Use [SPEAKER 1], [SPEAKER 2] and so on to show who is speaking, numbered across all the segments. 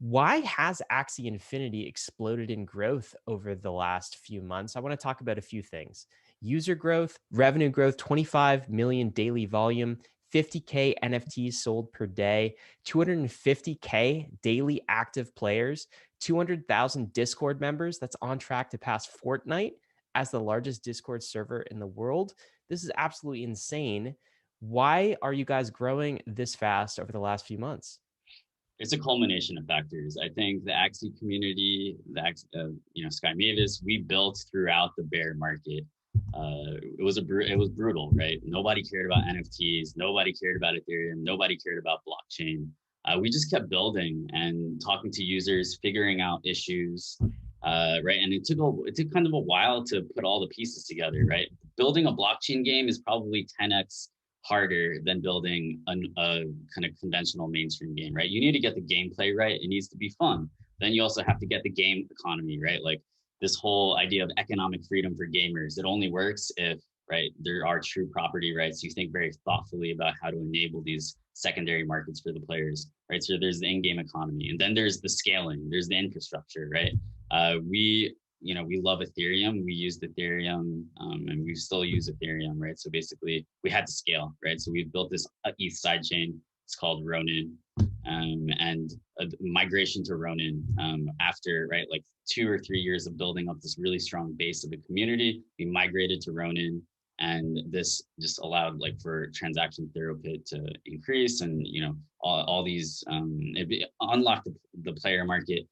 [SPEAKER 1] Why has Axie Infinity exploded in growth over the last few months? I want to talk about a few things. User growth, revenue growth, 25 million daily volume, 50K NFTs sold per day, 250K daily active players, 200,000 Discord members. That's on track to pass Fortnite as the largest Discord server in the world. This is absolutely insane. Why are you guys growing this fast over the last few months?
[SPEAKER 2] It's a culmination of factors. I think the Axie community, Sky Mavis, we built throughout the bear market. It was brutal, right? Nobody cared about NFTs, nobody cared about Ethereum, nobody cared about blockchain. We just kept building and talking to users, figuring out issues, right? And it took kind of a while to put all the pieces together, right? Building a blockchain game is probably 10x harder than building a kind of conventional mainstream game, right? You need to get the gameplay right. It needs to be fun. Then you also have to get the game economy, right? Like this whole idea of economic freedom for gamers. It only works if, right, there are true property rights. You think very thoughtfully about how to enable these secondary markets for the players, right? So there's the in-game economy, and then there's the scaling, there's the infrastructure, right? We love Ethereum. We used Ethereum, and we still use Ethereum, right? So basically, we had to scale, right? So we've built this ETH sidechain. It's called Ronin, and migration to Ronin after, right, like 2 or 3 years of building up this really strong base of the community. We migrated to Ronin, and this just allowed like for transaction throughput to increase, and all these it unlocked the player market,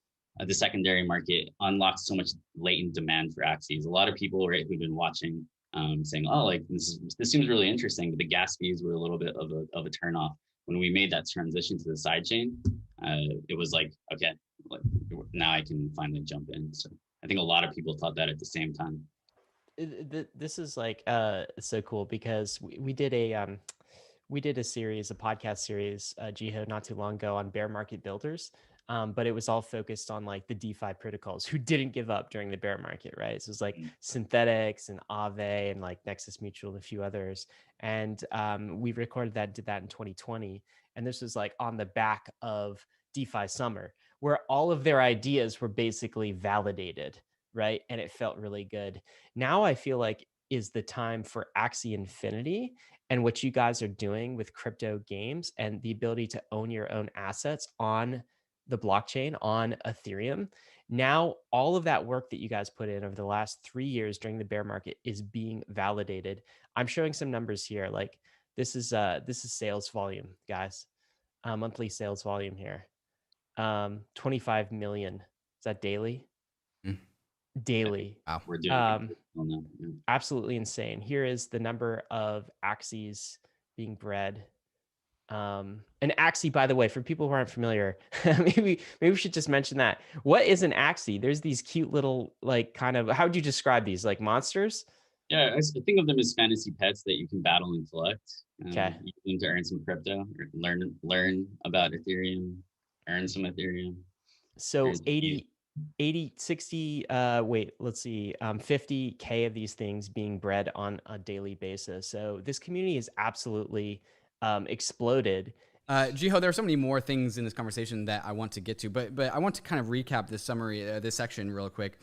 [SPEAKER 2] the secondary market, unlocks so much latent demand for Axies. A lot of people, right, who've been watching, saying, "Oh, like this seems really interesting," but the gas fees were a little bit of a turnoff. When we made that transition to the sidechain, it was like, okay, like, now I can finally jump in. So I think a lot of people thought that at the same time.
[SPEAKER 1] This is like so cool because we did a series, a podcast series, Jiho, not too long ago on bear market builders. But it was all focused on like the DeFi protocols who didn't give up during the bear market, right? So it was like
[SPEAKER 2] Mm.
[SPEAKER 1] Synthetics and Aave and like Nexus Mutual and a few others. And we recorded that, did that in 2020. And this was like on the back of DeFi Summer, where all of their ideas were basically validated, right? And it felt really good. Now I feel like is the time for Axie Infinity and what you guys are doing with crypto games and the ability to own your own assets on the blockchain on Ethereum. Now, all of that work that you guys put in over the last 3 years during the bear market is being validated. I'm showing some numbers here. Like this is sales volume, guys. Monthly sales volume here. 25 million. Is that daily?
[SPEAKER 3] Mm.
[SPEAKER 1] Daily.
[SPEAKER 3] Wow.
[SPEAKER 2] We're doing
[SPEAKER 1] Um,
[SPEAKER 2] well now. Yeah.
[SPEAKER 1] Absolutely insane. Here is the number of Axies being bred. An Axie, by the way, for people who aren't familiar, maybe we should just mention that. What is an Axie? There's these cute little like kind of, how would you describe these? Like monsters?
[SPEAKER 2] Yeah, I think of them as fantasy pets that you can battle and collect.
[SPEAKER 1] Okay.
[SPEAKER 2] You need to earn some crypto, or learn about Ethereum, earn some Ethereum.
[SPEAKER 1] So
[SPEAKER 2] There's
[SPEAKER 1] 80, 60, wait, let's see, 50K of these things being bred on a daily basis. So this community has absolutely exploded.
[SPEAKER 3] Jiho, there are so many more things in this conversation that I want to get to, but I want to kind of recap this summary, this section real quick.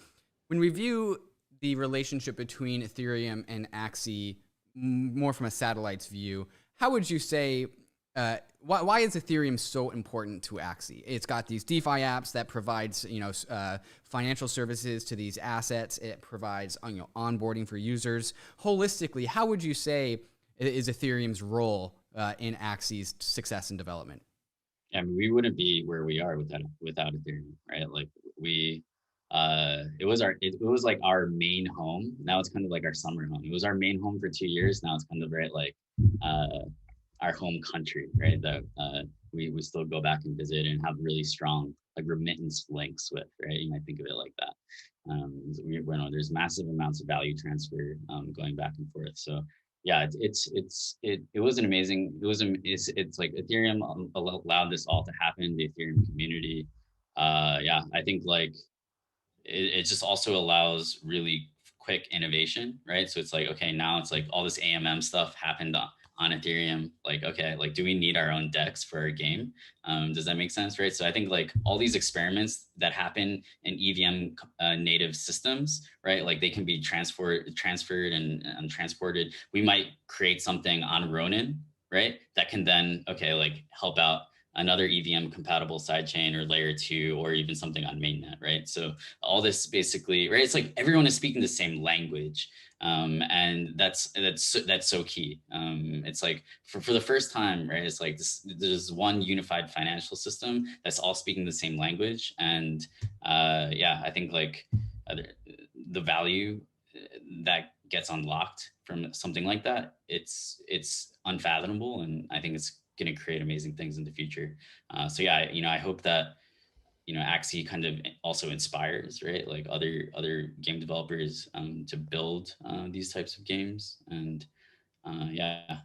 [SPEAKER 3] When we view the relationship between Ethereum and Axie more from a satellite's view, how would you say, why is Ethereum so important to Axie? It's got these DeFi apps that provides financial services to these assets. It provides onboarding for users. Holistically, how would you say is Ethereum's role in Axie's success and development?
[SPEAKER 2] I mean, we wouldn't be where we are without Ethereum, right? Like it was like our main home. Now it's kind of like our summer home. It was our main home for 2 years. Now it's kind of right like uh, our home country, right? That we still go back and visit and have really strong like remittance links with, right? You might think of it like that. There's massive amounts of value transfer going back and forth. So yeah, it was an amazing. It's like Ethereum allowed this all to happen. The Ethereum community, yeah, I think like it just also allows really quick innovation, right? So it's like, okay, now it's like all this AMM stuff happened on Ethereum, like, okay, like, do we need our own DEX for our game? Does that make sense, right? So I think like all these experiments that happen in EVM native systems, right? Like they can be transferred and transported. We might create something on Ronin, right? That can then, okay, like help out another EVM compatible sidechain or layer 2, or even something on mainnet, right? So all this basically, right? It's like everyone is speaking the same language. And that's so key. It's like for the first time, right? It's like there's one unified financial system that's all speaking the same language, and yeah, I think like the value that gets unlocked from something like that, it's unfathomable, and I think it's going to create amazing things in the future. So yeah, I hope that Axie kind of also inspires, right? Like other game developers to build these types of games. And yeah,